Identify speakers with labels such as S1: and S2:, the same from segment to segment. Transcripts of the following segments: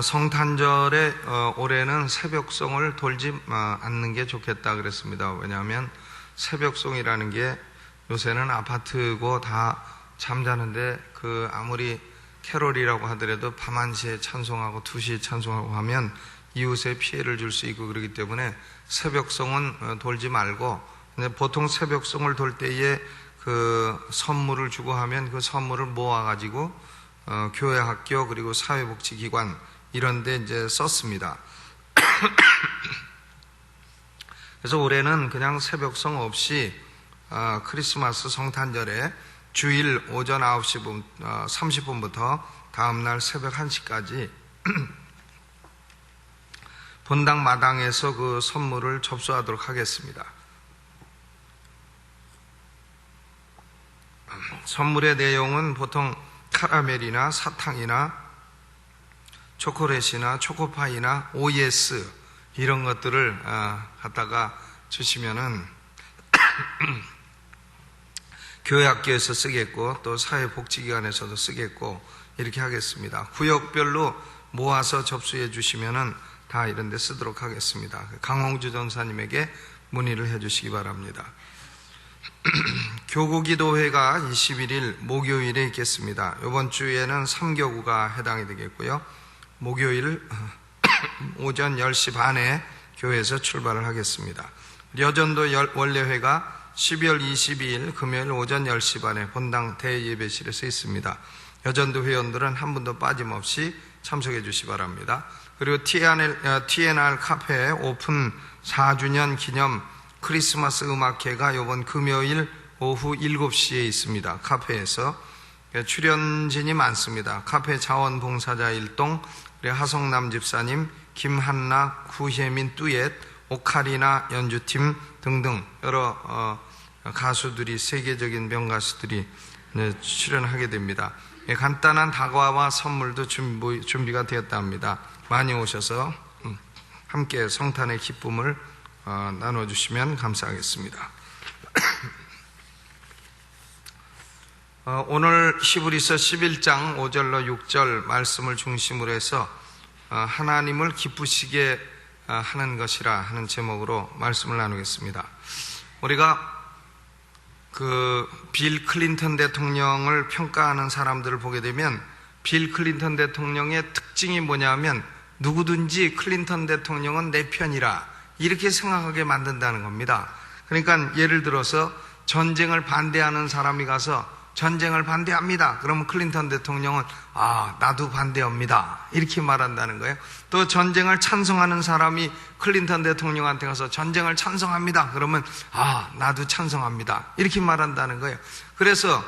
S1: 성탄절에 올해는 새벽송을 돌지 않는 게 좋겠다 그랬습니다. 왜냐하면 새벽송이라는 게 요새는 아파트고 다 잠자는데 아무리 캐롤이라고 하더라도 밤 1시에 찬송하고 2시에 찬송하고 하면 이웃에 피해를 줄 수 있고 그렇기 때문에 새벽송은 돌지 말고, 보통 새벽송을 돌 때에 선물을 주고 하면 그 선물을 모아가지고 교회, 학교, 그리고 사회복지기관 이런 데 이제 썼습니다. 그래서 올해는 그냥 새벽송 없이 크리스마스 성탄절에 주일 오전 9시 30분부터 다음날 새벽 1시까지 본당 마당에서 그 선물을 접수하도록 하겠습니다. 선물의 내용은 보통 카라멜이나 사탕이나 초콜릿이나 초코파이나 OS 이런 것들을 갖다가 주시면은 교회, 학교에서 쓰겠고 또 사회복지기관에서도 쓰겠고 이렇게 하겠습니다. 구역별로 모아서 접수해 주시면은 다 이런 데 쓰도록 하겠습니다. 강홍주 전사님에게 문의를 해 주시기 바랍니다. 교구기도회가 21일 목요일에 있겠습니다. 이번 주에는 3교구가 해당이 되겠고요. 목요일 오전 10시 반에 교회에서 출발을 하겠습니다. 여전도 원래회가 12월 22일 금요일 오전 10시 반에 본당 대예배실에서 있습니다. 여전도 회원들은 한 분도 빠짐없이 참석해 주시기 바랍니다. 그리고 TNR 카페 오픈 4주년 기념 크리스마스 음악회가 이번 금요일 오후 7시에 있습니다. 카페에서 출연진이 많습니다. 카페 자원봉사자 일동, 하성남 집사님, 김한나, 구혜민 뚜엣, 오카리나 연주팀 등등 여러 가수들이, 세계적인 명가수들이 출연하게 됩니다. 간단한 다과와 선물도 준비가 되었다 합니다. 많이 오셔서 함께 성탄의 기쁨을 나눠주시면 감사하겠습니다. 오늘 히브리서 11장 5절로 6절 말씀을 중심으로 해서 하나님을 기쁘시게 하는 것이라 하는 제목으로 말씀을 나누겠습니다. 우리가 빌 클린턴 대통령을 평가하는 사람들을 보게 되면 빌 클린턴 대통령의 특징이 뭐냐면 누구든지 클린턴 대통령은 내 편이라 이렇게 생각하게 만든다는 겁니다. 그러니까 예를 들어서 전쟁을 반대하는 사람이 가서 전쟁을 반대합니다. 그러면 클린턴 대통령은 나도 반대합니다 이렇게 말한다는 거예요. 또 전쟁을 찬성하는 사람이 클린턴 대통령한테 가서 전쟁을 찬성합니다. 그러면 나도 찬성합니다 이렇게 말한다는 거예요. 그래서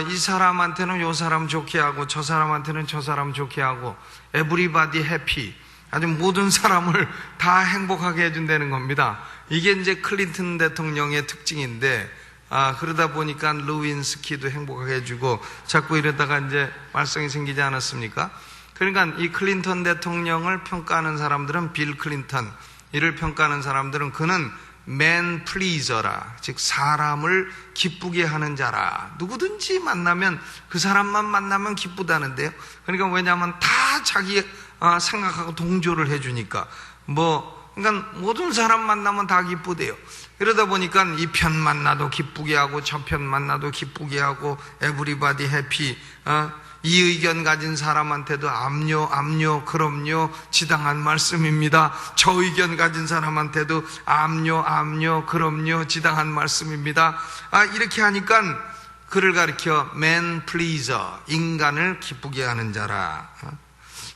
S1: 이 사람한테는 이 사람 좋게 하고 저 사람한테는 저 사람 좋게 하고 everybody happy, 아주 모든 사람을 다 행복하게 해준다는 겁니다. 이게 이제 클린턴 대통령의 특징인데, 그러다 보니까 루윈스키도 행복하게 해주고 자꾸 이러다가 이제 말썽이 생기지 않았습니까? 그러니까 이 클린턴 대통령을 평가하는 사람들은 빌 클린턴, 이를 평가하는 사람들은 그는 man pleaser라, 즉 사람을 기쁘게 하는 자라. 누구든지 만나면 그 사람만 만나면 기쁘다는데요. 그러니까 왜냐하면 다 자기 생각하고 동조를 해주니까 그러니까 모든 사람 만나면 다 기쁘대요. 그러다 보니까 이 편 만나도 기쁘게 하고 저 편 만나도 기쁘게 하고 everybody happy, 이 의견 가진 사람한테도 암요 그럼요 지당한 말씀입니다. 저 의견 가진 사람한테도 암요 그럼요 지당한 말씀입니다. 이렇게 하니까 그를 가리켜 man pleaser, 인간을 기쁘게 하는 자라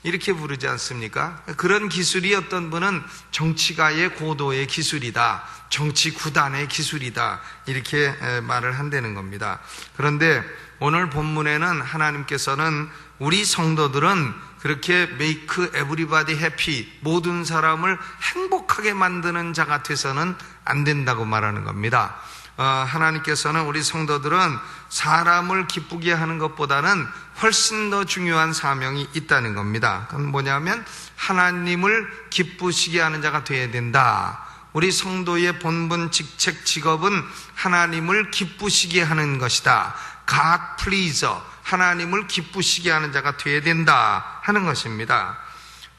S1: 이렇게 부르지 않습니까? 그런 기술이 어떤 분은 정치가의 고도의 기술이다, 정치 구단의 기술이다 이렇게 말을 한다는 겁니다. 그런데 오늘 본문에는 하나님께서는 우리 성도들은 그렇게 make everybody happy, 모든 사람을 행복하게 만드는 자가 돼서는 안 된다고 말하는 겁니다. 하나님께서는 우리 성도들은 사람을 기쁘게 하는 것보다는 훨씬 더 중요한 사명이 있다는 겁니다. 그건 뭐냐면 하나님을 기쁘시게 하는 자가 되어야 된다. 우리 성도의 본분, 직책, 직업은 하나님을 기쁘시게 하는 것이다. God pleaser, 하나님을 기쁘시게 하는 자가 되어야 된다 하는 것입니다.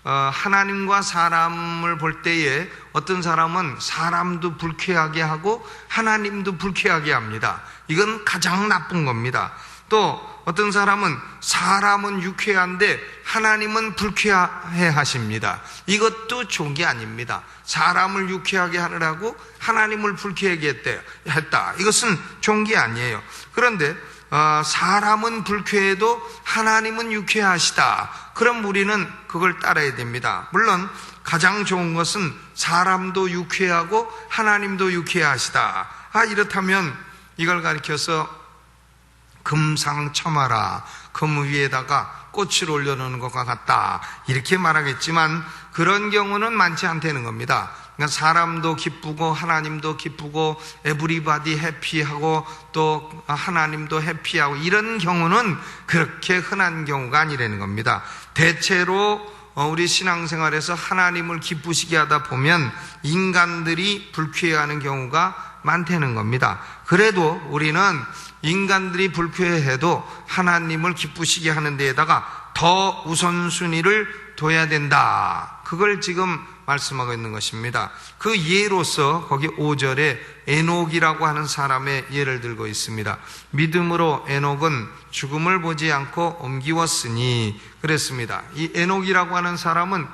S1: 하나님과 사람을 볼 때에 어떤 사람은 사람도 불쾌하게 하고 하나님도 불쾌하게 합니다. 이건 가장 나쁜 겁니다. 또 어떤 사람은 사람은 유쾌한데 하나님은 불쾌해 하십니다. 이것도 좋은 게 아닙니다. 사람을 유쾌하게 하느라고 하나님을 불쾌하게 했다. 이것은 좋은 게 아니에요. 그런데 사람은 불쾌해도 하나님은 유쾌하시다. 그럼 우리는 그걸 따라야 됩니다. 물론 가장 좋은 것은 사람도 유쾌하고 하나님도 유쾌하시다. 이렇다면 이걸 가리켜서 금상첨화라, 금 위에다가 꽃을 올려놓는 것과 같다 이렇게 말하겠지만 그런 경우는 많지 않다는 겁니다. 그러니까 사람도 기쁘고 하나님도 기쁘고 에브리바디 해피하고 또 하나님도 해피하고 이런 경우는 그렇게 흔한 경우가 아니라는 겁니다. 대체로 우리 신앙생활에서 하나님을 기쁘시게 하다 보면 인간들이 불쾌해하는 경우가 많다는 겁니다. 그래도 우리는 인간들이 불쾌해도 하나님을 기쁘시게 하는 데에다가 더 우선순위를 둬야 된다. 그걸 지금 말씀하고 있는 것입니다. 그 예로서 거기 5절에 에녹이라고 하는 사람의 예를 들고 있습니다. 믿음으로 에녹은 죽음을 보지 않고 옮기웠으니 그랬습니다. 이 에녹이라고 하는 사람은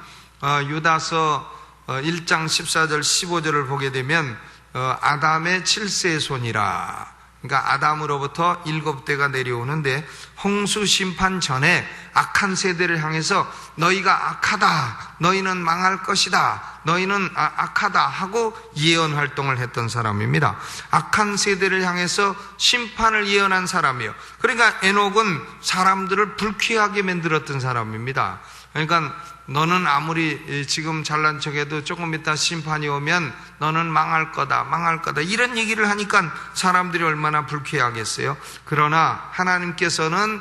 S1: 유다서 1장 14절 15절을 보게 되면 아담의 7세 손이라, 그러니까 아담으로부터 7대가 내려오는데 홍수 심판 전에 악한 세대를 향해서 너희가 악하다, 너희는 망할 것이다, 너희는 악하다 하고 예언 활동을 했던 사람입니다. 악한 세대를 향해서 심판을 예언한 사람이에요. 그러니까 에녹은 사람들을 불쾌하게 만들었던 사람입니다. 그러니까 너는 아무리 지금 잘난 척해도 조금 이따 심판이 오면 너는 망할 거다 이런 얘기를 하니까 사람들이 얼마나 불쾌하겠어요. 그러나 하나님께서는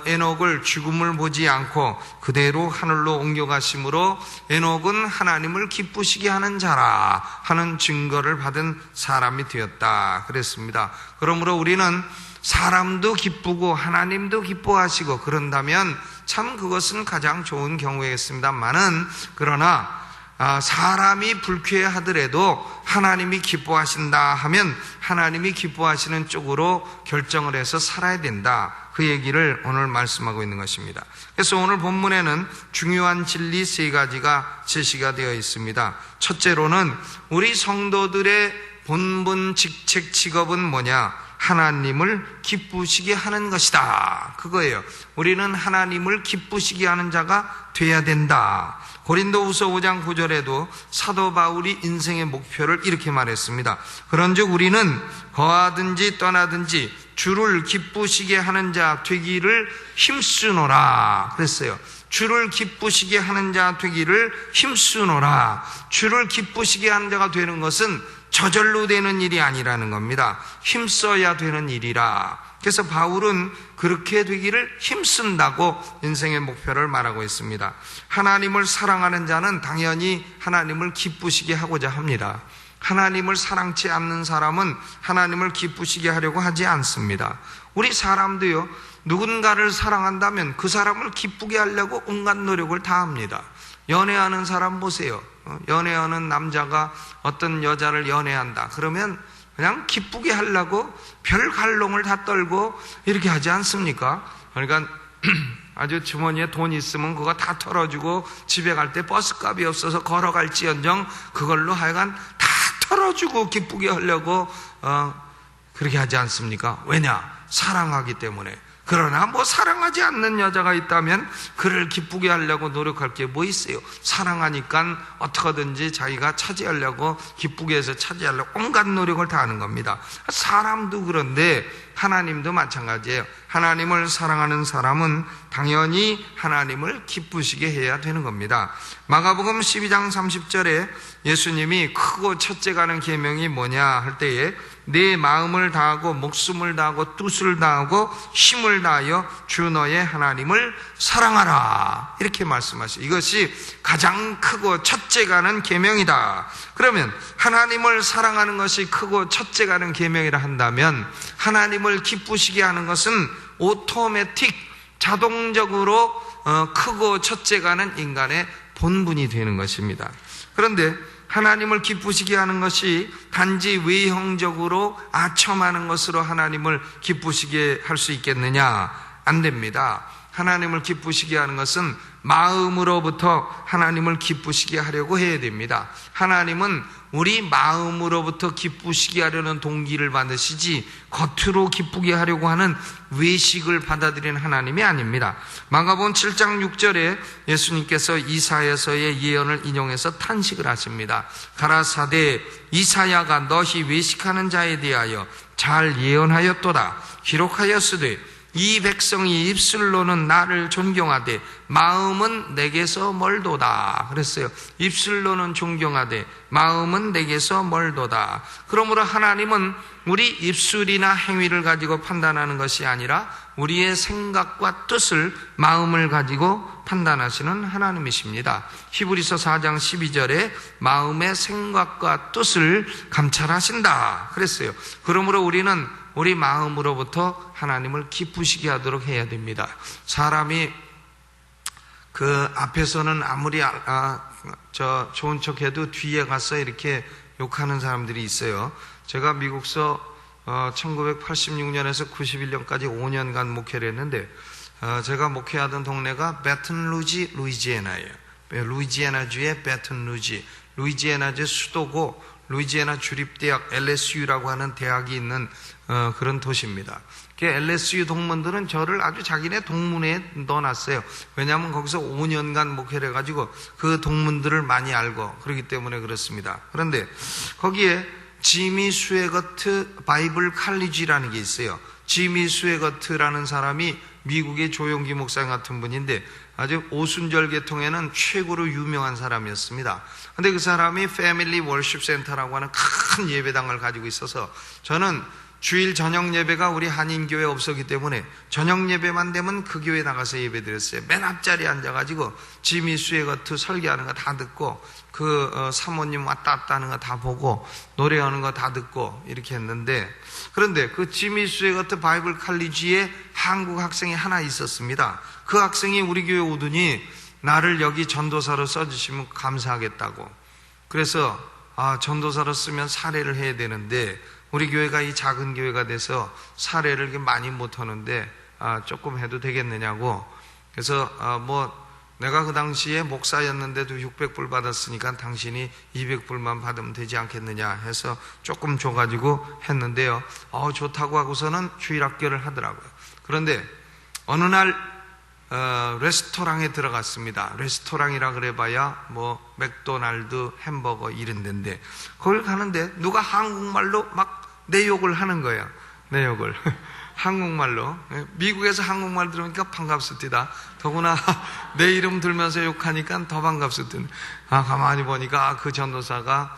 S1: 에녹을 죽음을 보지 않고 그대로 하늘로 옮겨가심으로 에녹은 하나님을 기쁘시게 하는 자라 하는 증거를 받은 사람이 되었다 그랬습니다. 그러므로 우리는 사람도 기쁘고 하나님도 기뻐하시고 그런다면 참 그것은 가장 좋은 경우이겠습니다만은, 그러나 사람이 불쾌하더라도 하나님이 기뻐하신다 하면 하나님이 기뻐하시는 쪽으로 결정을 해서 살아야 된다, 그 얘기를 오늘 말씀하고 있는 것입니다. 그래서 오늘 본문에는 중요한 진리 3가지가 제시가 되어 있습니다. 첫째로는 우리 성도들의 본분 직책 직업은 뭐냐? 하나님을 기쁘시게 하는 것이다. 그거예요. 우리는 하나님을 기쁘시게 하는 자가 돼야 된다. 고린도후서 5장 9절에도 사도 바울이 인생의 목표를 이렇게 말했습니다. 그런즉 우리는 거하든지 떠나든지 주를 기쁘시게 하는 자 되기를 힘쓰노라 그랬어요. 주를 기쁘시게 하는 자 되기를 힘쓰노라. 주를 기쁘시게 하는 자가 되는 것은 저절로 되는 일이 아니라는 겁니다. 힘써야 되는 일이라. 그래서 바울은 그렇게 되기를 힘쓴다고 인생의 목표를 말하고 있습니다. 하나님을 사랑하는 자는 당연히 하나님을 기쁘시게 하고자 합니다. 하나님을 사랑치 않는 사람은 하나님을 기쁘시게 하려고 하지 않습니다. 우리 사람도요, 누군가를 사랑한다면 그 사람을 기쁘게 하려고 온갖 노력을 다합니다. 연애하는 사람 보세요. 연애하는 남자가 어떤 여자를 연애한다 그러면 그냥 기쁘게 하려고 별 갈롱을 다 떨고 이렇게 하지 않습니까? 그러니까 아주 주머니에 돈 있으면 그거 다 털어주고 집에 갈 때 버스값이 없어서 걸어갈지언정 그걸로 하여간 다 털어주고 기쁘게 하려고 그렇게 하지 않습니까? 왜냐? 사랑하기 때문에. 그러나 사랑하지 않는 여자가 있다면 그를 기쁘게 하려고 노력할 게 뭐 있어요? 사랑하니까 어떻게든지 자기가 차지하려고, 기쁘게 해서 차지하려고 온갖 노력을 다 하는 겁니다. 사람도 그런데 하나님도 마찬가지예요. 하나님을 사랑하는 사람은 당연히 하나님을 기쁘시게 해야 되는 겁니다. 마가복음 12장 30절에 예수님이 크고 첫째 가는 계명이 뭐냐 할 때에 내 마음을 다하고 목숨을 다하고 뜻을 다하고 힘을 다하여 주 너의 하나님을 사랑하라 이렇게 말씀하시죠. 이것이 가장 크고 첫째 가는 계명이다. 그러면 하나님을 사랑하는 것이 크고 첫째 가는 계명이라 한다면 하나님을 기쁘시게 하는 것은 오토매틱, 자동적으로 크고 첫째가는 인간의 본분이 되는 것입니다. 그런데 하나님을 기쁘시게 하는 것이 단지 외형적으로 아첨하는 것으로 하나님을 기쁘시게 할 수 있겠느냐? 안 됩니다. 하나님을 기쁘시게 하는 것은 마음으로부터 하나님을 기쁘시게 하려고 해야 됩니다. 하나님은 우리 마음으로부터 기쁘시게 하려는 동기를 받으시지 겉으로 기쁘게 하려고 하는 외식을 받아들이는 하나님이 아닙니다. 마가복음 7장 6절에 예수님께서 이사야서의 예언을 인용해서 탄식을 하십니다. 가라사대 이사야가 너희 외식하는 자에 대하여 잘 예언하였도다. 기록하였으되 이 백성이 입술로는 나를 존경하되 마음은 내게서 멀도다. 그랬어요. 입술로는 존경하되 마음은 내게서 멀도다. 그러므로 하나님은 우리 입술이나 행위를 가지고 판단하는 것이 아니라 우리의 생각과 뜻을, 마음을 가지고 판단하시는 하나님이십니다. 히브리서 4장 12절에 마음의 생각과 뜻을 감찰하신다 그랬어요. 그러므로 우리는 우리 마음으로부터 하나님을 기쁘시게 하도록 해야 됩니다. 사람이 그 앞에서는 아무리 좋은 척해도 뒤에 가서 이렇게 욕하는 사람들이 있어요. 제가 미국서 1986년에서 91년까지 5년간 목회를 했는데 제가 목회하던 동네가 베튼루지, 루이지애나예요. 루이지애나주의 베튼루지, 루이지애나주 수도고 루이지애나 주립대학 LSU라고 하는 대학이 있는 그런 도시입니다. LSU 동문들은 저를 아주 자기네 동문회에 넣어놨어요. 왜냐하면 거기서 5년간 목회를 해가지고 그 동문들을 많이 알고 그렇기 때문에 그렇습니다. 그런데 거기에 지미 스웨거트 바이블 칼리지라는 게 있어요. 지미 스웨거트라는 사람이 미국의 조용기 목사님 같은 분인데 아주 오순절 계통에는 최고로 유명한 사람이었습니다. 근데 그 사람이 패밀리 월십 센터라고 하는 큰 예배당을 가지고 있어서 저는 주일 저녁 예배가 우리 한인교회 없었기 때문에 저녁 예배만 되면 그 교회 나가서 예배 드렸어요. 맨 앞자리에 앉아가지고 지미 스웨거트 설교하는 거 다 듣고 그 사모님 왔다 갔다 하는 거 다 보고 노래하는 거 다 듣고 이렇게 했는데, 그런데 그 지미 스웨거트 바이블 칼리지에 한국 학생이 하나 있었습니다. 그 학생이 우리 교회 오더니 나를 여기 전도사로 써주시면 감사하겠다고. 그래서 전도사로 쓰면 사례를 해야 되는데 우리 교회가 이 작은 교회가 돼서 사례를 이렇게 많이 못하는데 조금 해도 되겠느냐고. 그래서 내가 그 당시에 목사였는데도 600불 받았으니까 당신이 200불만 받으면 되지 않겠느냐 해서 조금 줘가지고 했는데요. 좋다고 하고서는 주일학교를 하더라고요. 그런데 어느 날 레스토랑에 들어갔습니다. 레스토랑이라 그래봐야 맥도날드, 햄버거 이런 데인데 거길 가는데 누가 한국말로 막 내 욕을 하는 거예요. 내 욕을 한국말로. 미국에서 한국말 들으니까 반갑습니다. 더구나 내 이름 들면서 욕하니까 더 반갑습니다. 가만히 보니까 그 전도사가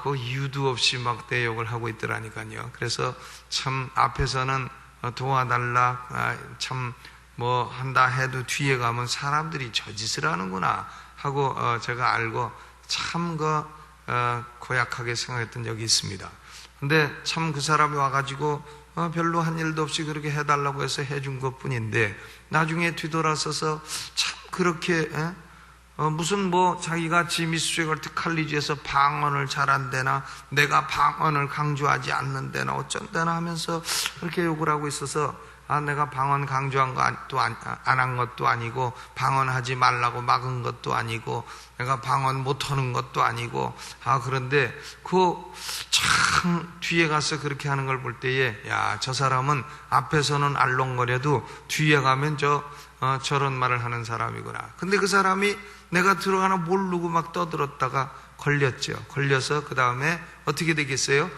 S1: 그 이유도 없이 막 내 욕을 하고 있더라니까요. 그래서 참 앞에서는 도와달라, 참 한다 해도 뒤에 가면 사람들이 저 짓을 하는구나 하고 제가 알고 참 고약하게 생각했던 적이 있습니다. 근데 참 그 사람이 와가지고 별로 한 일도 없이 그렇게 해달라고 해서 해준 것 뿐인데 나중에 뒤돌아서서 참 그렇게 무슨 자기가 지미 스웨거트 칼리지에서 방언을 잘한대나 내가 방언을 강조하지 않는데나 어쩐데나 하면서 그렇게 욕을 하고 있어서 내가 방언 강조한 것도 안 한 것도 아니고 방언하지 말라고 막은 것도 아니고 내가 방언 못하는 것도 아니고 그런데 참 뒤에 가서 그렇게 하는 걸 볼 때에 저 사람은 앞에서는 알렁거려도 뒤에 가면 저런 말을 하는 사람이구나. 근데 그 사람이 내가 들어가나 모르고 막 떠들었다가 걸렸죠. 걸려서 그 다음에 어떻게 되겠어요?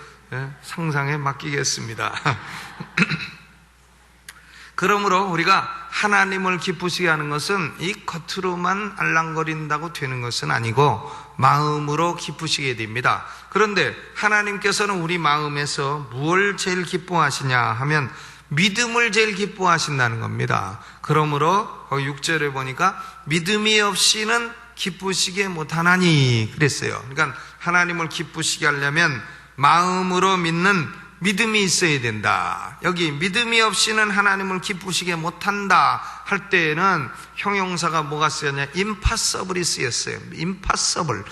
S1: 상상에 맡기겠습니다. 그러므로 우리가 하나님을 기쁘시게 하는 것은 이 겉으로만 알랑거린다고 되는 것은 아니고 마음으로 기쁘시게 됩니다. 그런데 하나님께서는 우리 마음에서 무엇을 제일 기뻐하시냐 하면 믿음을 제일 기뻐하신다는 겁니다. 그러므로 6절에 보니까 믿음이 없이는 기쁘시게 못하나니 그랬어요. 그러니까 하나님을 기쁘시게 하려면 마음으로 믿는 믿음이 있어야 된다. 여기 믿음이 없이는 하나님을 기쁘시게 못한다 할 때에는 형용사가 뭐가 쓰였냐? impossible이 쓰였어요. impossible.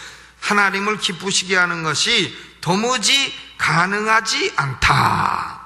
S1: 하나님을 기쁘시게 하는 것이 도무지 가능하지 않다.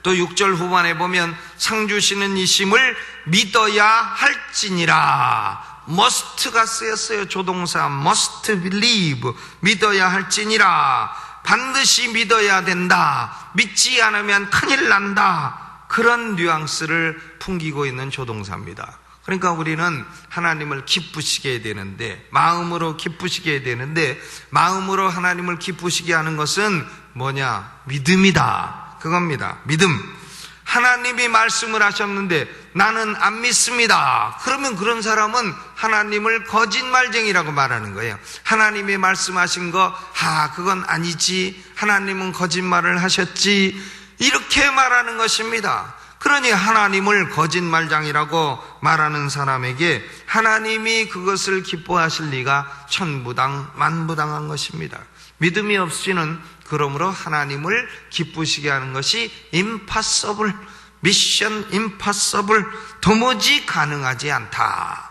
S1: 또 6절 후반에 보면 상 주시는 이심을 믿어야 할지니라. must가 쓰였어요. 조동사 must believe. 믿어야 할지니라. 반드시 믿어야 된다. 믿지 않으면 큰일 난다. 그런 뉘앙스를 풍기고 있는 조동사입니다. 그러니까 우리는 하나님을 기쁘시게 해야 되는데, 마음으로 기쁘시게 해야 되는데, 마음으로 하나님을 기쁘시게 하는 것은 뭐냐? 믿음이다. 그겁니다. 믿음. 하나님이 말씀을 하셨는데 나는 안 믿습니다. 그러면 그런 사람은 하나님을 거짓말쟁이라고 말하는 거예요. 하나님이 말씀하신 거, 그건 아니지. 하나님은 거짓말을 하셨지. 이렇게 말하는 것입니다. 그러니 하나님을 거짓말장이라고 말하는 사람에게 하나님이 그것을 기뻐하실 리가 천부당 만부당한 것입니다. 믿음이 없이는 그러므로 하나님을 기쁘시게 하는 것이 impossible, 미션 impossible, 도무지 가능하지 않다.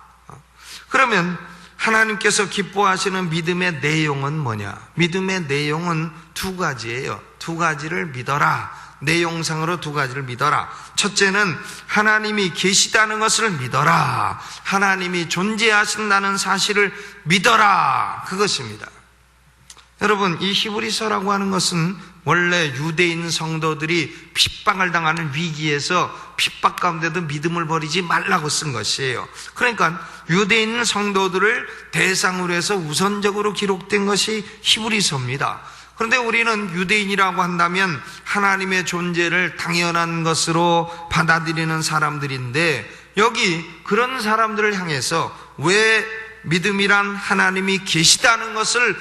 S1: 그러면 하나님께서 기뻐하시는 믿음의 내용은 뭐냐? 믿음의 내용은 두 가지예요. 두 가지를 믿어라. 내용상으로 두 가지를 믿어라. 첫째는 하나님이 계시다는 것을 믿어라. 하나님이 존재하신다는 사실을 믿어라. 그것입니다. 여러분, 이 히브리서라고 하는 것은 원래 유대인 성도들이 핍박을 당하는 위기에서 핍박 가운데도 믿음을 버리지 말라고 쓴 것이에요. 그러니까 유대인 성도들을 대상으로 해서 우선적으로 기록된 것이 히브리서입니다. 그런데 우리는 유대인이라고 한다면 하나님의 존재를 당연한 것으로 받아들이는 사람들인데, 여기 그런 사람들을 향해서 왜 믿음이란 하나님이 계시다는 것을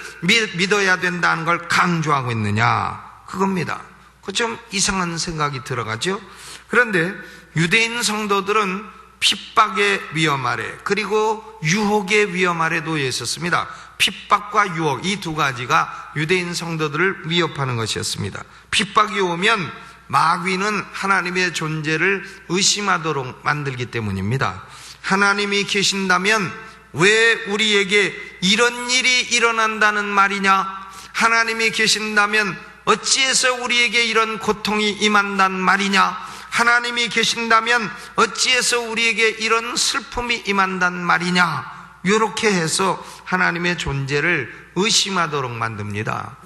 S1: 믿어야 된다는 걸 강조하고 있느냐? 그겁니다. 그 좀 이상한 생각이 들어가죠. 그런데 유대인 성도들은 핍박의 위험 아래, 그리고 유혹의 위험 아래 놓여 있었습니다. 핍박과 유혹, 이 두 가지가 유대인 성도들을 위협하는 것이었습니다. 핍박이 오면 마귀는 하나님의 존재를 의심하도록 만들기 때문입니다. 하나님이 계신다면 왜 우리에게 이런 일이 일어난다는 말이냐? 하나님이 계신다면 어찌해서 우리에게 이런 고통이 임한단 말이냐? 하나님이 계신다면 어찌해서 우리에게 이런 슬픔이 임한단 말이냐? 이렇게 해서 하나님의 존재를 의심하도록 만듭니다.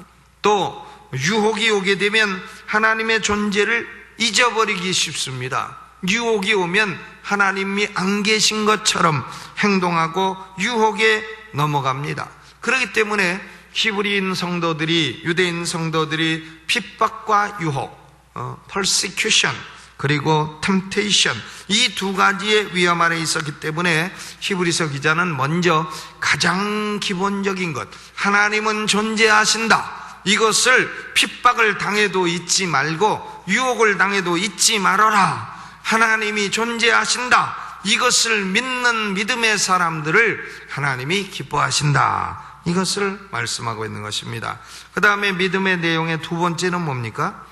S1: 또 유혹이 오게 되면 하나님의 존재를 잊어버리기 쉽습니다. 유혹이 오면 하나님이 안 계신 것처럼 행동하고 유혹에 넘어갑니다. 그렇기 때문에 히브리인 성도들이, 유대인 성도들이 핍박과 유혹, persecution, 그리고 temptation, 이 두 가지의 위험 아래 있었기 때문에 히브리서 기자는 먼저 가장 기본적인 것, 하나님은 존재하신다, 이것을 핍박을 당해도 잊지 말고 유혹을 당해도 잊지 말아라. 하나님이 존재하신다, 이것을 믿는 믿음의 사람들을 하나님이 기뻐하신다, 이것을 말씀하고 있는 것입니다. 그 다음에 믿음의 내용의 두 번째는 뭡니까?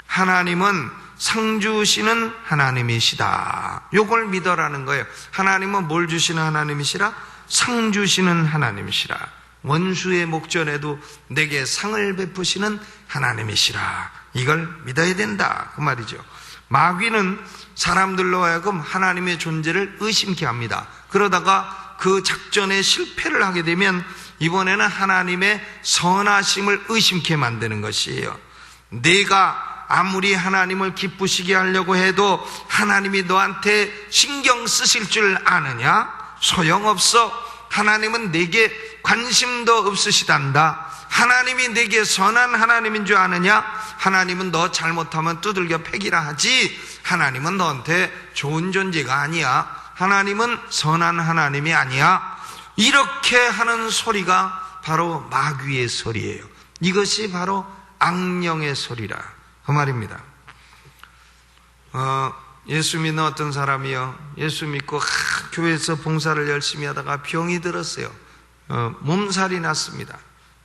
S1: 하나님은 상 주시는 하나님이시다. 요걸 믿어라는 거예요. 하나님은 뭘 주시는 하나님이시라? 상 주시는 하나님이시라. 원수의 목전에도 내게 상을 베푸시는 하나님이시라. 이걸 믿어야 된다, 그 말이죠. 마귀는 사람들로 하여금 하나님의 존재를 의심케 합니다. 그러다가 그 작전에 실패를 하게 되면 이번에는 하나님의 선하심을 의심케 만드는 것이에요. 내가 아무리 하나님을 기쁘시게 하려고 해도 하나님이 너한테 신경 쓰실 줄 아느냐? 소용없어. 하나님은 내게 관심도 없으시단다. 하나님이 내게 선한 하나님인 줄 아느냐? 하나님은 너 잘못하면 두들겨 패기라 하지, 하나님은 너한테 좋은 존재가 아니야. 하나님은 선한 하나님이 아니야. 이렇게 하는 소리가 바로 마귀의 소리예요. 이것이 바로 악령의 소리라, 그 말입니다. 예수 믿는 어떤 사람이요, 예수 믿고 교회에서 봉사를 열심히 하다가 병이 들었어요. 몸살이 났습니다.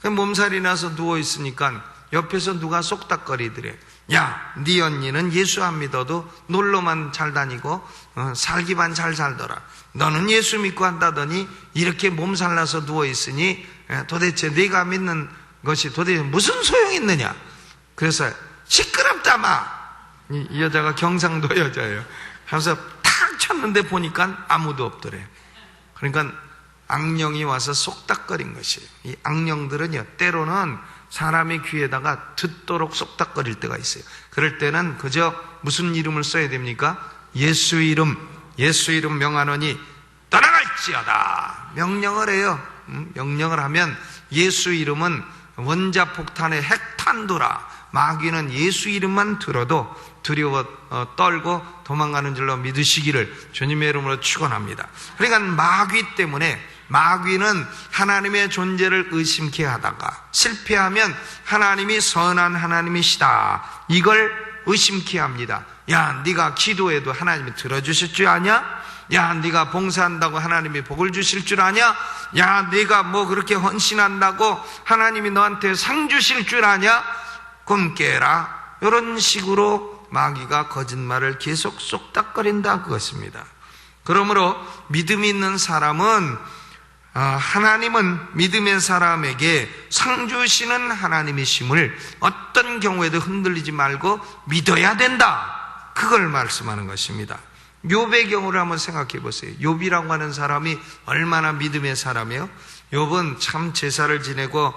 S1: 몸살이 나서 누워있으니까 옆에서 누가 쏙닥거리더래. 야, 네 언니는 예수 안 믿어도 놀러만 잘 다니고 살기만 잘 살더라. 너는 예수 믿고 한다더니 이렇게 몸살나서 누워있으니 도대체 네가 믿는 것이 도대체 무슨 소용이 있느냐. 그래서 시끄럽다 마. 이 여자가 경상도 여자예요. 그래서 탁 쳤는데 보니까 아무도 없더래. 그러니까 악령이 와서 쏙닥거린 것이에요. 이 악령들은요, 때로는 사람의 귀에다가 듣도록 쏙닥거릴 때가 있어요. 그럴 때는 그저 무슨 이름을 써야 됩니까? 예수 이름 명하노니 떠나갈지어다. 명령을 해요. 명령을 하면 예수 이름은 원자폭탄의 핵탄두라. 마귀는 예수 이름만 들어도 두려워 떨고 도망가는 줄로 믿으시기를 주님의 이름으로 축원합니다. 그러니까 마귀 때문에, 마귀는 하나님의 존재를 의심케 하다가 실패하면 하나님이 선한 하나님이시다, 이걸 의심케 합니다. 야, 네가 기도해도 하나님이 들어주실 줄 아냐? 야, 네가 봉사한다고 하나님이 복을 주실 줄 아냐? 야, 네가 뭐 그렇게 헌신한다고 하나님이 너한테 상 주실 줄 아냐? 꿈 깨라. 이런 식으로 마귀가 거짓말을 계속 쏙닥거린다, 그것입니다. 그러므로 믿음이 있는 사람은, 하나님은 믿음의 사람에게 상 주시는 하나님이심을 어떤 경우에도 흔들리지 말고 믿어야 된다, 그걸 말씀하는 것입니다. 욥의 경우를 한번 생각해 보세요. 욥이라고 하는 사람이 얼마나 믿음의 사람이에요? 욥은 참 제사를 지내고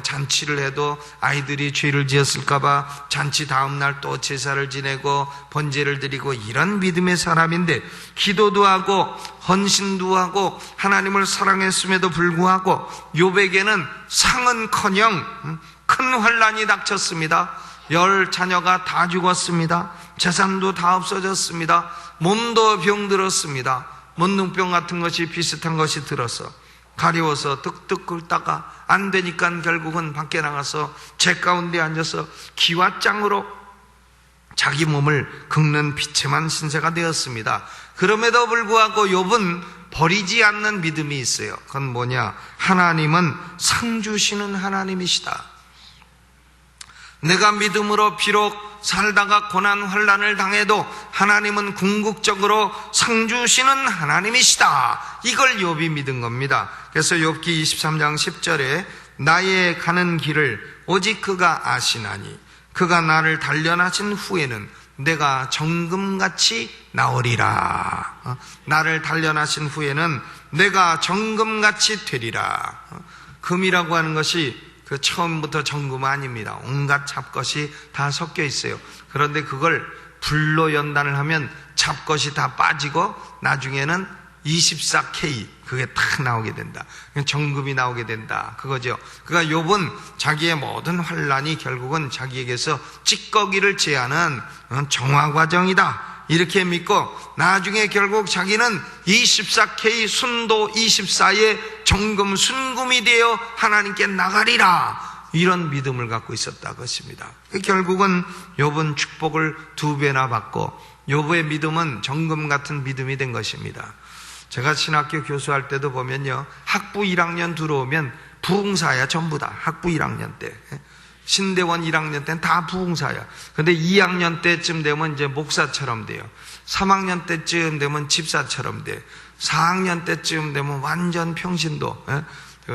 S1: 잔치를 해도 아이들이 죄를 지었을까봐 잔치 다음날 또 제사를 지내고 번제를 드리고 이런 믿음의 사람인데, 기도도 하고 헌신도 하고 하나님을 사랑했음에도 불구하고 욥에게는 상은커녕 큰 환난이 닥쳤습니다. 10 자녀가 다 죽었습니다. 재산도 다 없어졌습니다. 몸도 병들었습니다. 문둥병 같은 것이 비슷한 것이 들어서 가려워서 득득 긁다가 안 되니까 결국은 밖에 나가서 재 가운데 앉아서 기와장으로 자기 몸을 긁는 비참한 신세가 되었습니다. 그럼에도 불구하고 욥은 버리지 않는 믿음이 있어요. 그건 뭐냐? 하나님은 상 주시는 하나님이시다. 내가 믿음으로 비록 살다가 고난 환난을 당해도 하나님은 궁극적으로 상 주시는 하나님이시다, 이걸 욥이 믿은 겁니다. 그래서 욥기 23장 10절에 나의 가는 길을 오직 그가 아시나니 그가 나를 단련하신 후에는 내가 정금같이 나오리라. 나를 단련하신 후에는 내가 정금같이 되리라. 금이라고 하는 것이 그 처음부터 정금 아닙니다. 온갖 잡것이 다 섞여 있어요. 그런데 그걸 불로 연단을 하면 잡것이 다 빠지고 나중에는 24K, 그게 딱 나오게 된다. 정금이 나오게 된다, 그거죠. 그러니까 욥은 자기의 모든 환난이 결국은 자기에게서 찌꺼기를 제하는 정화 과정이다, 이렇게 믿고 나중에 결국 자기는 24K 순도 24의 정금 순금이 되어 하나님께 나가리라, 이런 믿음을 갖고 있었다, 그것입니다. 결국은 욥은 축복을 2배나 받고 욥의 믿음은 정금 같은 믿음이 된 것입니다. 제가 신학교 교수할 때도 보면요, 학부 1학년 들어오면 부흥사야, 전부 다. 학부 1학년 때. 신대원 1학년 때는 다 부흥사야. 근데 2학년 때쯤 되면 이제 목사처럼 돼요. 3학년 때쯤 되면 집사처럼 돼. 4학년 때쯤 되면 완전 평신도.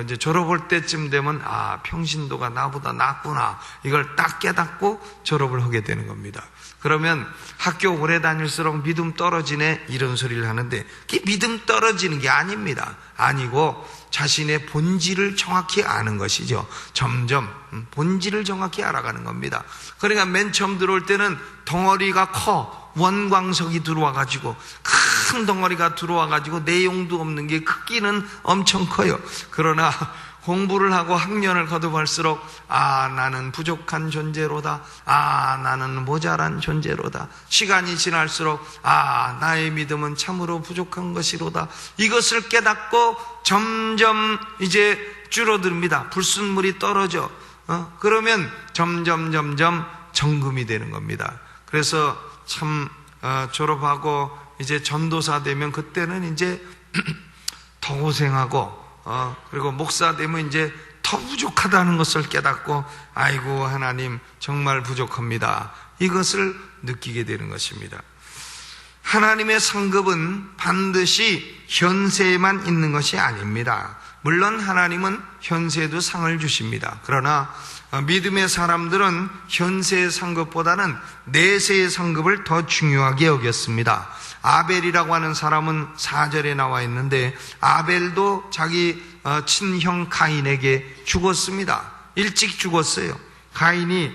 S1: 이제 졸업할 때쯤 되면 평신도가 나보다 낫구나, 이걸 딱 깨닫고 졸업을 하게 되는 겁니다. 그러면 학교 오래 다닐수록 믿음 떨어지네, 이런 소리를 하는데 그게 믿음 떨어지는 게 아닙니다. 아니고 자신의 본질을 정확히 아는 것이죠. 점점 본질을 정확히 알아가는 겁니다. 그러니까 맨 처음 들어올 때는 덩어리가 커, 원광석이 들어와가지고 큰 덩어리가 들어와가지고 내용도 없는 게 크기는 엄청 커요. 그러나 공부를 하고 학년을 거듭할수록 나는 부족한 존재로다, 나는 모자란 존재로다, 시간이 지날수록 나의 믿음은 참으로 부족한 것이로다, 이것을 깨닫고 점점 이제 줄어듭니다. 불순물이 떨어져. 그러면 점점 정금이 되는 겁니다. 그래서 참 졸업하고 이제 전도사 되면 그때는 이제 더 고생하고 그리고 목사 되면 이제 더 더 부족하다는 것을 깨닫고 아이고 하나님 정말 부족합니다, 이것을 느끼게 되는 것입니다. 하나님의 상급은 반드시 현세에만 있는 것이 아닙니다. 물론 하나님은 현세에도 상을 주십니다. 그러나 믿음의 사람들은 현세의 상급보다는 내세의 상급을 더 중요하게 여겼습니다. 아벨이라고 하는 사람은 4절에 나와 있는데 아벨도 자기 친형 가인에게 죽었습니다. 일찍 죽었어요. 가인이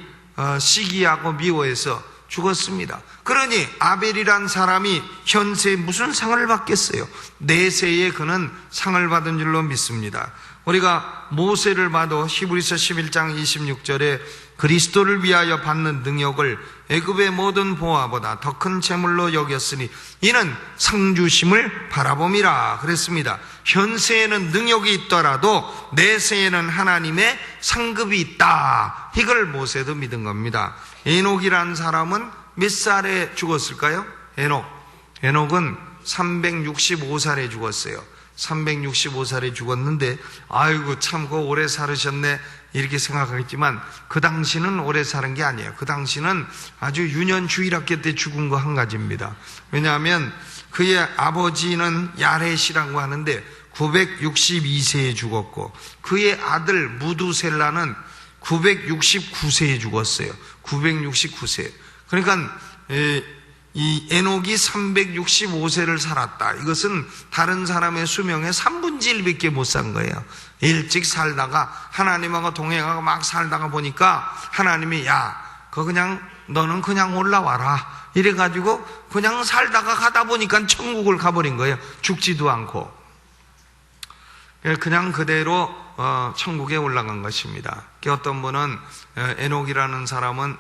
S1: 시기하고 미워해서 죽었습니다. 그러니 아벨이란 사람이 현세에 무슨 상을 받겠어요? 내세에 그는 상을 받은 줄로 믿습니다. 우리가 모세를 봐도 히브리서 11장 26절에 그리스도를 위하여 받는 능력을 애굽의 모든 보화보다 더 큰 재물로 여겼으니 이는 상 주심을 바라봄이라 그랬습니다. 현세에는 능력이 있더라도 내세에는 하나님의 상급이 있다, 이걸 모세도 믿은 겁니다. 에녹이라는 사람은 몇 살에 죽었을까요? 에녹은 365살에 죽었어요. 365살에 죽었는데 아이고 참 오래 살으셨네 이렇게 생각하겠지만 그 당시는 오래 사는 게 아니에요. 그 당시는 아주 유년주일학교 때 죽은 거 한 가지입니다. 왜냐하면 그의 아버지는 야렛이라고 하는데 962세에 죽었고 그의 아들 무두셀라는 969세에 죽었어요. 969세. 그러니까 이 에녹이 365세를 살았다. 이것은 다른 사람의 수명의 3분의 1밖에 못 산 거예요. 일찍 살다가 하나님하고 동행하고 막 살다가 보니까 하나님이 너는 그냥 올라와라 이래가지고 그냥 살다가 가다 보니까 천국을 가버린 거예요. 죽지도 않고 그냥 그대로 천국에 올라간 것입니다. 어떤 분은 에녹이라는 사람은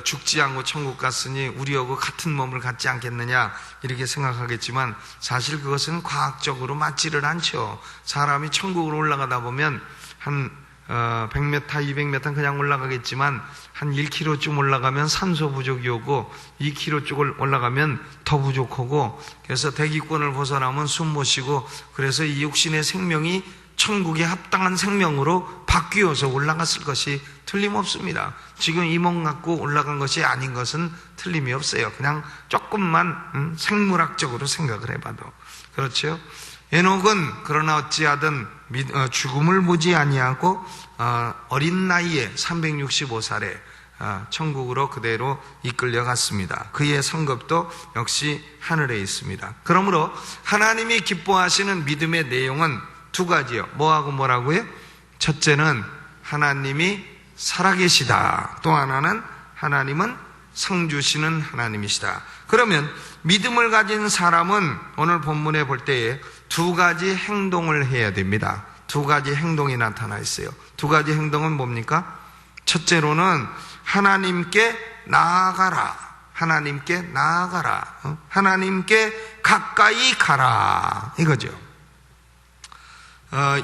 S1: 죽지 않고 천국 갔으니 우리하고 같은 몸을 갖지 않겠느냐 이렇게 생각하겠지만 사실 그것은 과학적으로 맞지를 않죠. 사람이 천국으로 올라가다 보면 한 100m, 200m 그냥 올라가겠지만 한 1km쯤 올라가면 산소 부족이 오고 2km 쪽을 올라가면 더 부족하고 그래서 대기권을 벗어나면 숨 못 쉬고 그래서 이 육신의 생명이 천국에 합당한 생명으로 바뀌어서 올라갔을 것이 틀림없습니다. 지금 이 몸 갖고 올라간 것이 아닌 것은 틀림이 없어요. 그냥 조금만 생물학적으로 생각을 해봐도 그렇죠. 에녹은 그러나 어찌하든 죽음을 보지 아니하고 어린 나이에 365살에 천국으로 그대로 이끌려갔습니다. 그의 상급도 역시 하늘에 있습니다. 그러므로 하나님이 기뻐하시는 믿음의 내용은 두 가지요. 뭐하고 뭐라고요? 첫째는 하나님이 살아계시다. 또 하나는 하나님은 상 주시는 하나님이시다. 그러면 믿음을 가진 사람은 오늘 본문에 볼 때에 두 가지 행동을 해야 됩니다. 두 가지 행동이 나타나 있어요. 두 가지 행동은 뭡니까? 첫째로는 하나님께 나아가라. 하나님께 나아가라. 하나님께 가까이 가라. 이거죠.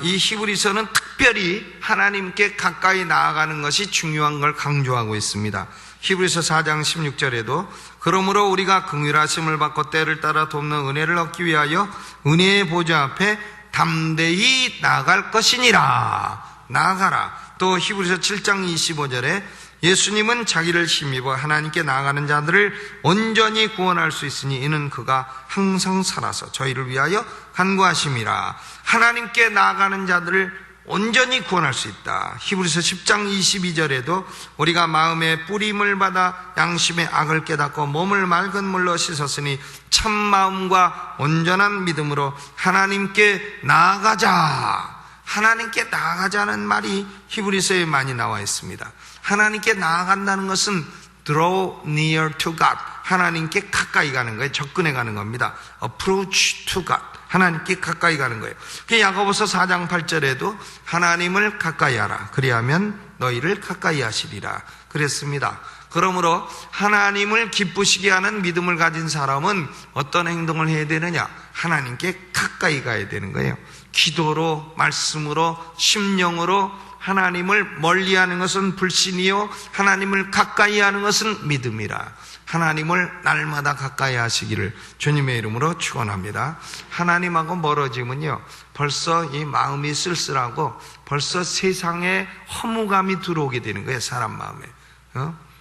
S1: 이 히브리서는 특별히 하나님께 가까이 나아가는 것이 중요한 걸 강조하고 있습니다. 히브리서 4장 16절에도 그러므로 우리가 긍휼하심을 받고 때를 따라 돕는 은혜를 얻기 위하여 은혜의 보좌 앞에 담대히 나아갈 것이니라. 나아가라. 또 히브리서 7장 25절에 예수님은 자기를 힘입어 하나님께 나아가는 자들을 온전히 구원할 수 있으니 이는 그가 항상 살아서 저희를 위하여 간구하심이라. 하나님께 나아가는 자들을 온전히 구원할 수 있다. 히브리서 10장 22절에도 우리가 마음의 뿌림을 받아 양심의 악을 깨닫고 몸을 맑은 물로 씻었으니 참 마음과 온전한 믿음으로 하나님께 나아가자. 하나님께 나아가자는 말이 히브리서에 많이 나와 있습니다. 하나님께 나아간다는 것은 draw near to God. 하나님께 가까이 가는 거예요. 접근해 가는 겁니다. approach to God. 하나님께 가까이 가는 거예요. 야고보서 4장 8절에도 하나님을 가까이 하라. 그리하면 너희를 가까이 하시리라. 그랬습니다. 그러므로 하나님을 기쁘시게 하는 믿음을 가진 사람은 어떤 행동을 해야 되느냐? 하나님께 가까이 가야 되는 거예요. 기도로, 말씀으로, 심령으로 하나님을 멀리하는 것은 불신이요 하나님을 가까이 하는 것은 믿음이라. 하나님을 날마다 가까이 하시기를 주님의 이름으로 축원합니다. 하나님하고 멀어지면요, 벌써 이 마음이 쓸쓸하고 벌써 세상에 허무감이 들어오게 되는 거예요, 사람 마음에.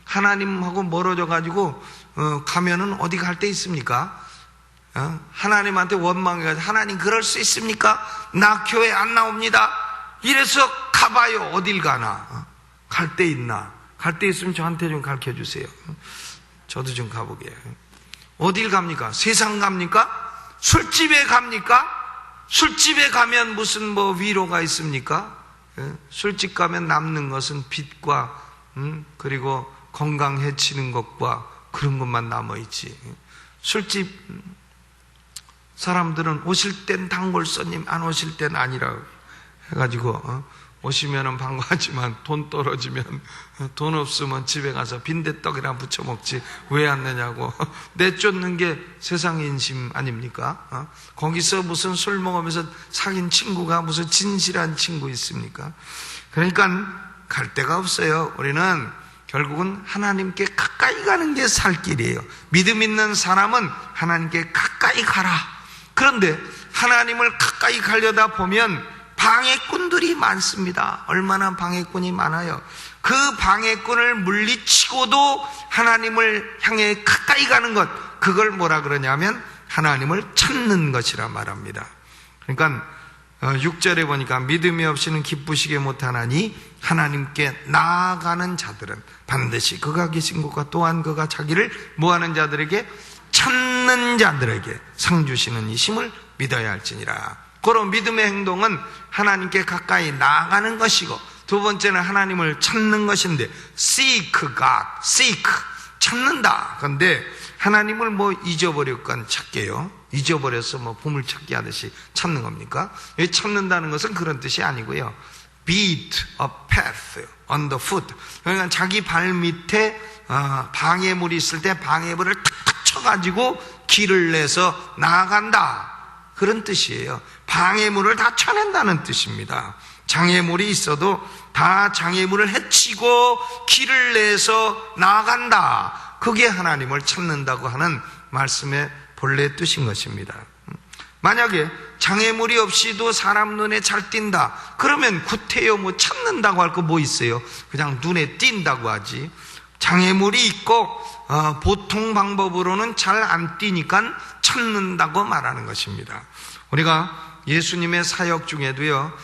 S1: 하나님하고 멀어져 가지고 가면은 어디 갈 데 있습니까? 하나님한테 원망해가지고 하나님 그럴 수 있습니까? 나 교회 안 나옵니다. 이래서 가봐요. 어딜 가나? 갈 데 있나? 갈 데 있으면 저한테 좀 가르쳐 주세요. 저도 좀 가보게. 어딜 갑니까? 세상 갑니까? 술집에 갑니까? 술집에 가면 무슨 위로가 있습니까? 술집 가면 남는 것은 빚과 그리고 건강 해치는 것과 그런 것만 남아있지. 술집 사람들은 오실 땐 단골손님, 안 오실 땐 아니라고 해가지고 오시면은 반가워하지만 돈 떨어지면 돈 없으면 집에 가서 빈대떡이나 부쳐 먹지 왜 안 내냐고 내쫓는 게 세상의 인심 아닙니까? 거기서 무슨 술 먹으면서 사귄 친구가 무슨 진실한 친구 있습니까? 그러니까 갈 데가 없어요. 우리는 결국은 하나님께 가까이 가는 게 살 길이에요. 믿음 있는 사람은 하나님께 가까이 가라. 그런데 하나님을 가까이 가려다 보면 방해꾼들이 많습니다. 얼마나 방해꾼이 많아요. 그 방해꾼을 물리치고도 하나님을 향해 가까이 가는 것, 그걸 뭐라 그러냐면 하나님을 찾는 것이라 말합니다. 그러니까 6절에 보니까 믿음이 없이는 기쁘시게 못하나니 하나님께 나아가는 자들은 반드시 그가 계신 곳과 또한 그가 자기를 뭐하는 자들에게 찾는 자들에게 상 주시는 이심을 믿어야 할지니라. 그런 믿음의 행동은 하나님께 가까이 나아가는 것이고, 두 번째는 하나님을 찾는 것인데 seek God, seek 찾는다. 그런데 하나님을 잊어버렸건 찾게요. 잊어버려서 보물찾기 하듯이 찾는 겁니까? 여기 찾는다는 것은 그런 뜻이 아니고요. beat a path on the foot. 그러니까 자기 발 밑에 방해물이 있을 때 방해물을 탁탁 쳐가지고 길을 내서 나아간다. 그런 뜻이에요. 방해물을 다 쳐낸다는 뜻입니다. 장애물이 있어도 다 장애물을 해치고 길을 내서 나아간다. 그게 하나님을 찾는다고 하는 말씀의 본래 뜻인 것입니다. 만약에 장애물이 없이도 사람 눈에 잘 띈다. 그러면 구태여 찾는다고 할 거 뭐 있어요? 그냥 눈에 띈다고 하지. 장애물이 있고 보통 방법으로는 잘 안 띄니까 찾는다고 말하는 것입니다. 우리가 예수님의 사역 중에도요,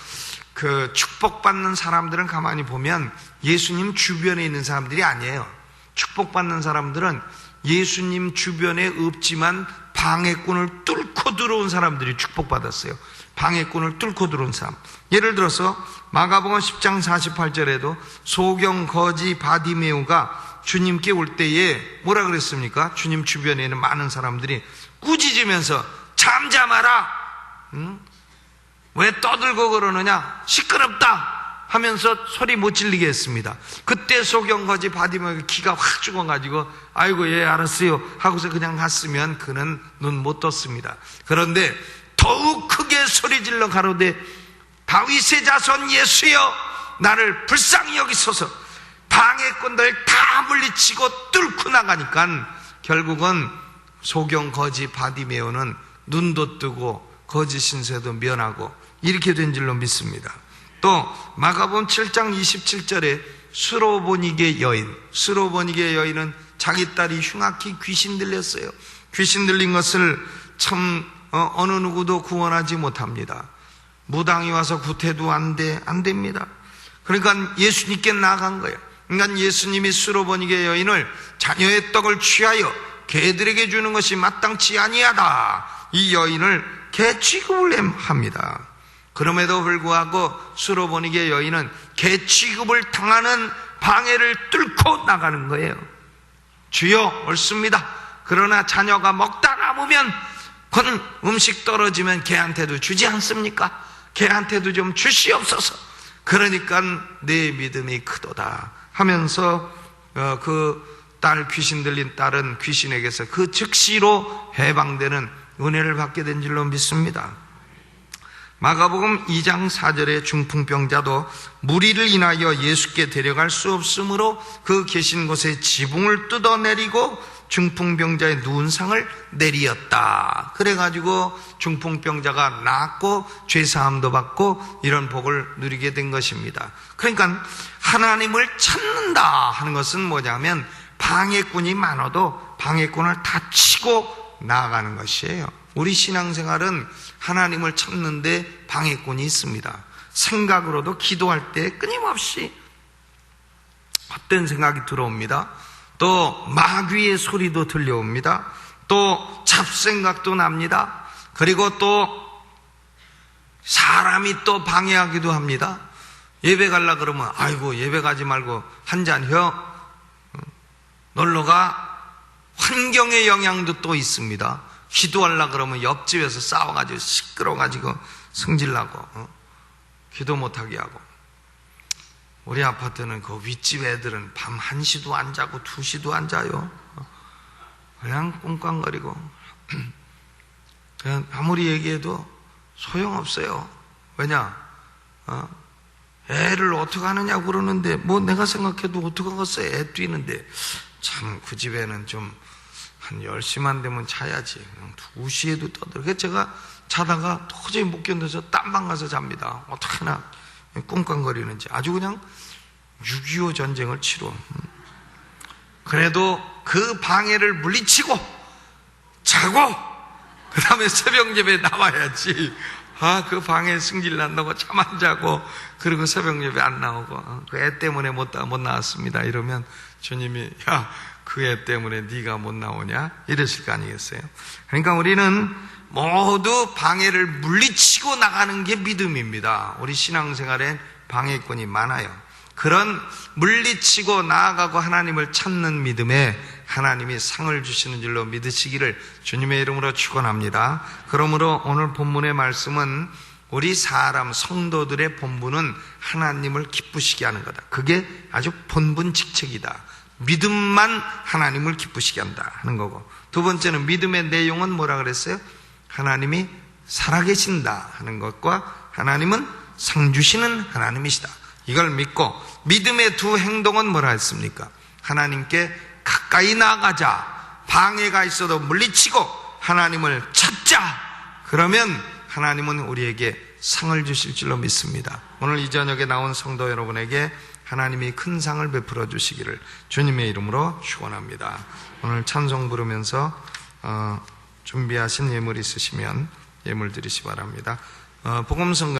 S1: 그 축복받는 사람들은 가만히 보면 예수님 주변에 있는 사람들이 아니에요. 축복받는 사람들은 예수님 주변에 없지만 방해꾼을 뚫고 들어온 사람들이 축복받았어요. 방해꾼을 뚫고 들어온 사람. 예를 들어서 마가복음 10장 48절에도 소경 거지 바디메오가 주님께 올 때에 뭐라 그랬습니까? 주님 주변에 있는 많은 사람들이 꾸짖으면서 잠잠하라. 왜 떠들고 그러느냐? 시끄럽다 하면서 소리 못 질리게 했습니다. 그때 소경거지 바디메오가 기가 확 죽어가지고 아이고 예 알았어요 하고서 그냥 갔으면 그는 눈 못 떴습니다. 그런데 더욱 크게 소리질러 가로되 다윗의 자손 예수여 나를 불쌍히 여기소서. 방해꾼들 다 물리치고 뚫고 나가니까 결국은 소경 거지 바디메오는 눈도 뜨고 거짓 신세도 면하고 이렇게 된 줄로 믿습니다. 또 마가복음 7장 27절에 수로보니게 여인, 수로보니게 여인은 자기 딸이 흉악히 귀신 들렸어요. 귀신 들린 것을 참 어느 누구도 구원하지 못합니다. 무당이 와서 구태도 안 됩니다. 그러니까 예수님께 나아간 거예요. 그러니까 예수님이 수로보니게 여인을 자녀의 떡을 취하여 개들에게 주는 것이 마땅치 아니하다. 이 여인을 개 취급을 합니다. 그럼에도 불구하고 수로보니게 여인은 개 취급을 당하는 방해를 뚫고 나가는 거예요. 주여 옳습니다. 그러나 자녀가 먹다 남으면 건 음식 떨어지면 개한테도 주지 않습니까? 개한테도 좀 주시옵소서. 그러니까 내 믿음이 크도다 하면서 그 딸 귀신 들린 딸은 귀신에게서 그 즉시로 해방되는 은혜를 받게 된 줄로 믿습니다. 마가복음 2장 4절의 중풍병자도 무리를 인하여 예수께 데려갈 수 없으므로 그 계신 곳에 지붕을 뜯어내리고 중풍병자의 누운 상을 내리었다. 그래가지고 중풍병자가 낫고 죄사함도 받고 이런 복을 누리게 된 것입니다. 그러니까 하나님을 찾는다 하는 것은 뭐냐면 방해꾼이 많아도 방해꾼을 다 치고 나아가는 것이에요. 우리 신앙생활은 하나님을 찾는데 방해꾼이 있습니다. 생각으로도 기도할 때 끊임없이 헛된 생각이 들어옵니다. 또 마귀의 소리도 들려옵니다. 또 잡생각도 납니다. 그리고 또 사람이 또 방해하기도 합니다. 예배 가려고 그러면 아이고 예배 가지 말고 한잔 혀. 놀러가. 환경의 영향도 또 있습니다. 기도하려고 그러면 옆집에서 싸워가지고 시끄러워가지고 승질나고 기도 못하게 하고. 우리 아파트는 그 윗집 애들은 밤 1시도 안 자고 2시도 안 자요. 그냥 꽁꽝거리고 그냥 아무리 얘기해도 소용없어요. 왜냐? 애를 어떻게 하느냐고 그러는데 뭐 내가 생각해도 어떡하겠어요. 애 뛰는데. 참 그 집에는 좀 한 10시만 되면 자야지. 2시에도 떠들어. 그래서 제가 자다가 도저히 못 견뎌서 딴방 가서 잡니다. 어떡하나 꿍꿍거리는지. 아주 그냥 6.25 전쟁을 치러. 그래도 그 방해를 물리치고 자고 그 다음에 새벽 예배에 나와야지. 그 방해 승질 난다고 잠 안 자고 그리고 새벽 예배 안 나오고 그 애 때문에 못 나왔습니다. 이러면 주님이 야, 그 애 때문에 네가 못 나오냐? 이러실 거 아니겠어요? 그러니까 우리는 모두 방해를 물리치고 나가는 게 믿음입니다. 우리 신앙생활에 방해꾼이 많아요. 그런 물리치고 나아가고 하나님을 찾는 믿음에 하나님이 상을 주시는 줄로 믿으시기를 주님의 이름으로 축원합니다. 그러므로 오늘 본문의 말씀은 우리 사람 성도들의 본분은 하나님을 기쁘시게 하는 거다. 그게 아주 본분직책이다. 믿음만 하나님을 기쁘시게 한다 하는 거고, 두 번째는 믿음의 내용은 뭐라 그랬어요? 하나님이 살아계신다 하는 것과 하나님은 상 주시는 하나님이시다. 이걸 믿고, 믿음의 두 행동은 뭐라 했습니까? 하나님께 가까이 나아가자. 방해가 있어도 물리치고 하나님을 찾자. 그러면 하나님은 우리에게 상을 주실 줄로 믿습니다. 오늘 이 저녁에 나온 성도 여러분에게 하나님이 큰 상을 베풀어 주시기를 주님의 이름으로 축원합니다. 오늘 찬송 부르면서 준비하신 예물 있으시면 예물 드리시 바랍니다. 복음성